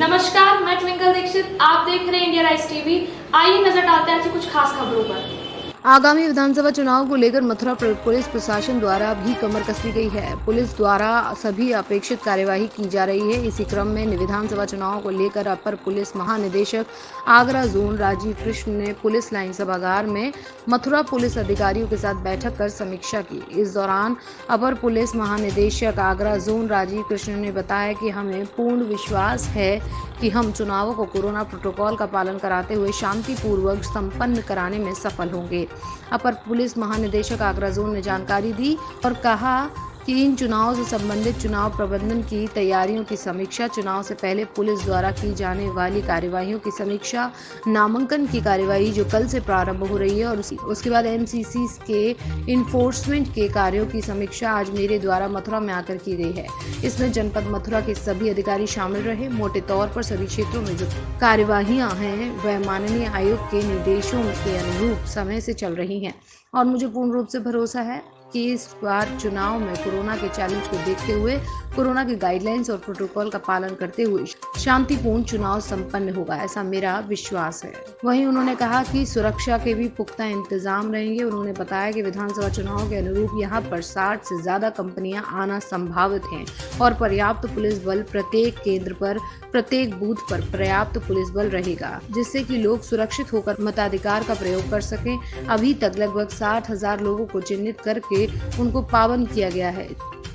नमस्कार, मैं ट्विंकल दीक्षित। आप देख रहे हैं इंडिया राइज टीवी। आइए नजर डालते हैं आज की कुछ खास खबरों पर। आगामी विधानसभा चुनाव को लेकर मथुरा पुलिस प्रशासन द्वारा भी कमर कसी गई है। पुलिस द्वारा सभी अपेक्षित कार्यवाही की जा रही है। इसी क्रम में विधानसभा चुनाव को लेकर अपर पुलिस महानिदेशक आगरा जोन राजीव कृष्ण ने पुलिस लाइन सभागार में मथुरा पुलिस अधिकारियों के साथ बैठक कर समीक्षा की। इस दौरान अपर पुलिस महानिदेशक आगरा जोन राजीव कृष्ण ने बताया कि हमें पूर्ण विश्वास है कि हम चुनावों को कोरोना प्रोटोकॉल का पालन कराते हुए शांतिपूर्वक संपन्न कराने में सफल होंगे। अपर पुलिस महानिदेशक आगरा जोन ने जानकारी दी और कहा कि इन चुनावों से संबंधित चुनाव प्रबंधन की तैयारियों की समीक्षा, चुनाव से पहले पुलिस द्वारा की जाने वाली कार्यवाहियों की समीक्षा, नामांकन की कार्यवाही जो कल से प्रारंभ हो रही है और उसके बाद एमसीसी के इन्फोर्समेंट के कार्यों की समीक्षा आज मेरे द्वारा मथुरा में आकर की गई है। इसमें जनपद मथुरा के सभी अधिकारी शामिल रहे। मोटे तौर पर सभी क्षेत्रों में जो कार्यवाहियां हैं वह माननीय आयोग के निर्देशों के अनुरूप समय से चल रही हैं और मुझे पूर्ण रूप से भरोसा है कि इस बार चुनाव में कोरोना के चैलेंज को देखते हुए कोरोना के गाइडलाइंस और प्रोटोकॉल का पालन करते हुए शांतिपूर्ण चुनाव संपन्न होगा, ऐसा मेरा विश्वास है। वहीं उन्होंने कहा कि सुरक्षा के भी पुख्ता इंतजाम रहेंगे। उन्होंने बताया कि विधानसभा चुनाव के अनुरूप यहां पर 60 से ज्यादा कंपनियां आना संभावित हैं और पर्याप्त पुलिस बल प्रत्येक केंद्र पर, प्रत्येक बूथ पर पर्याप्त पुलिस बल रहेगा, जिससे कि लोग सुरक्षित होकर मताधिकार का प्रयोग कर सकें। अभी तक लगभग 60,000 लोगों को चिन्हित करके उनको पाबंद किया गया है,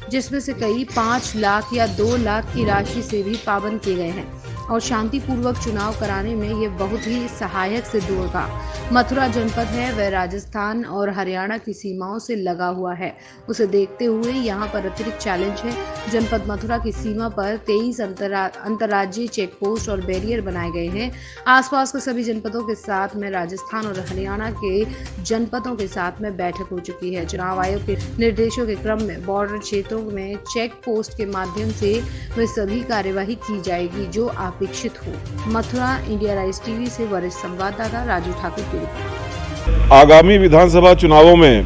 जिसमें से कई 5 लाख या 2 लाख की राशि से भी पाबंद किए गए हैं और शांतिपूर्वक चुनाव कराने में ये बहुत ही सहायक सिद्ध होगा। मथुरा जनपद है वह राजस्थान और हरियाणा की सीमाओं से लगा हुआ है। उसे देखते हुए यहाँ पर अतिरिक्त चैलेंज है। जनपद मथुरा की सीमा पर 23 अंतर्राज्यीय चेक पोस्ट और बैरियर बनाए गए हैं। आसपास के सभी जनपदों के साथ में राजस्थान और हरियाणा के जनपदों के साथ में बैठक हो चुकी है। चुनाव आयोग के निर्देशों के क्रम में बॉर्डर क्षेत्रों में चेक पोस्ट के माध्यम से वह सभी कार्यवाही की जाएगी जो अपेक्षित हो। मथुरा, इंडिया राइज टीवी से वरिष्ठ संवाददाता राजू ठाकुर की रिपोर्ट। आगामी विधानसभा चुनावों में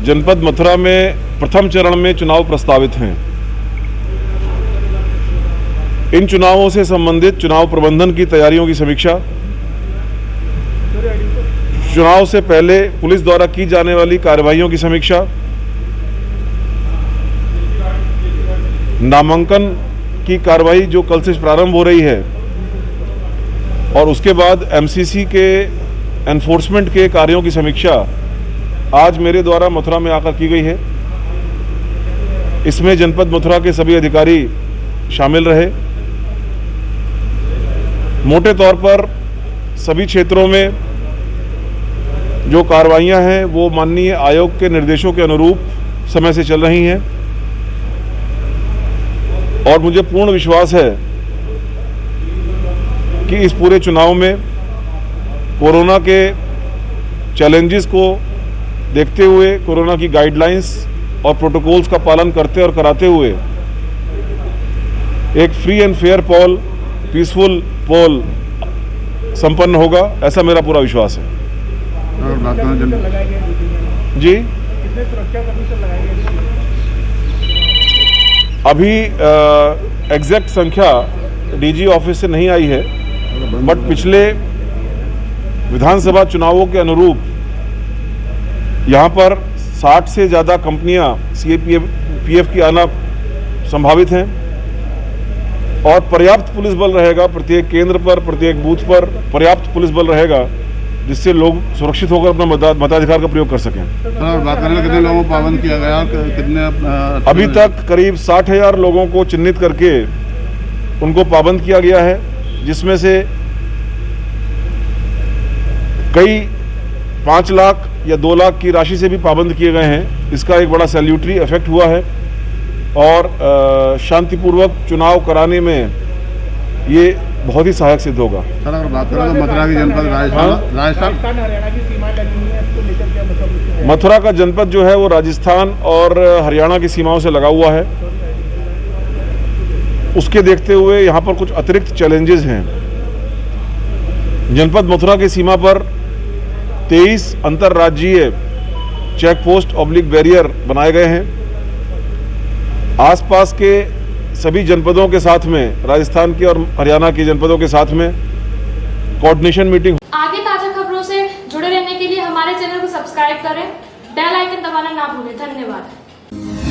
जनपद मथुरा में प्रथम चरण में चुनाव प्रस्तावित हैं। इन चुनावों से संबंधित चुनाव प्रबंधन की तैयारियों की समीक्षा, चुनाव से पहले पुलिस द्वारा की जाने वाली कार्यवाहियों की समीक्षा, नामांकन की कार्रवाई जो कल से प्रारंभ हो रही है और उसके बाद एमसीसी के एनफोर्समेंट के कार्यों की समीक्षा आज मेरे द्वारा मथुरा में आकर की गई है। इसमें जनपद मथुरा के सभी अधिकारी शामिल रहे। मोटे तौर पर सभी क्षेत्रों में जो कार्रवाइयां हैं वो माननीय आयोग के निर्देशों के अनुरूप समय से चल रही हैं और मुझे पूर्ण विश्वास है कि इस पूरे चुनाव में कोरोना के चैलेंजेस को देखते हुए, कोरोना की गाइडलाइंस और प्रोटोकॉल्स का पालन करते और कराते हुए एक free and fair poll, peaceful poll संपन्न होगा, ऐसा मेरा पूरा विश्वास है। जी, अभी एग्जैक्ट संख्या डीजी ऑफिस से नहीं आई है, बट पिछले विधानसभा चुनावों के अनुरूप यहाँ पर 60 से ज़्यादा कंपनियाँ सीएपीएफ की आना संभावित हैं और पर्याप्त पुलिस बल रहेगा। प्रत्येक केंद्र पर, प्रत्येक बूथ पर पर्याप्त पुलिस बल रहेगा, जिससे लोग सुरक्षित होकर अपना मताधिकार का प्रयोग कर सकें। बात करें कितने लोगों को पाबंद किया गया, कितने अभी तक करीब 60,000 लोगों को चिन्हित करके उनको पाबंद किया गया है, जिसमें से कई 5 लाख या 2 लाख की राशि से भी पाबंद किए गए हैं। इसका एक बड़ा सैल्यूटरी इफेक्ट हुआ है और शांतिपूर्वक चुनाव कराने में ये बहुत ही सहायक सिद्ध होगा। सर, अगर बात करें तो मथुरा की जनपद राजस्थान हरियाणा की सीमा लगी हुई है, इसको लेकर क्या मतलब? मथुरा का जनपद जो है वो राजस्थान और हरियाणा की सीमाओं से लगा हुआ है। उसके देखते हुए यहाँ पर कुछ अतिरिक्त चैलेंजेस हैं। जनपद मथुरा की सीमा पर 23 अंतर्राज्यीय चेक पोस्ट ऑब्लिक बैरियर बनाए गए हैं। आसपास के सभी जनपदों के साथ में, राजस्थान के और हरियाणा के जनपदों के साथ में कोऑर्डिनेशन मीटिंग। आगे ताजा खबरों से जुड़े रहने के लिए हमारे चैनल को सब्सक्राइब करें, बेल आइकन दबाना ना भूलें। धन्यवाद।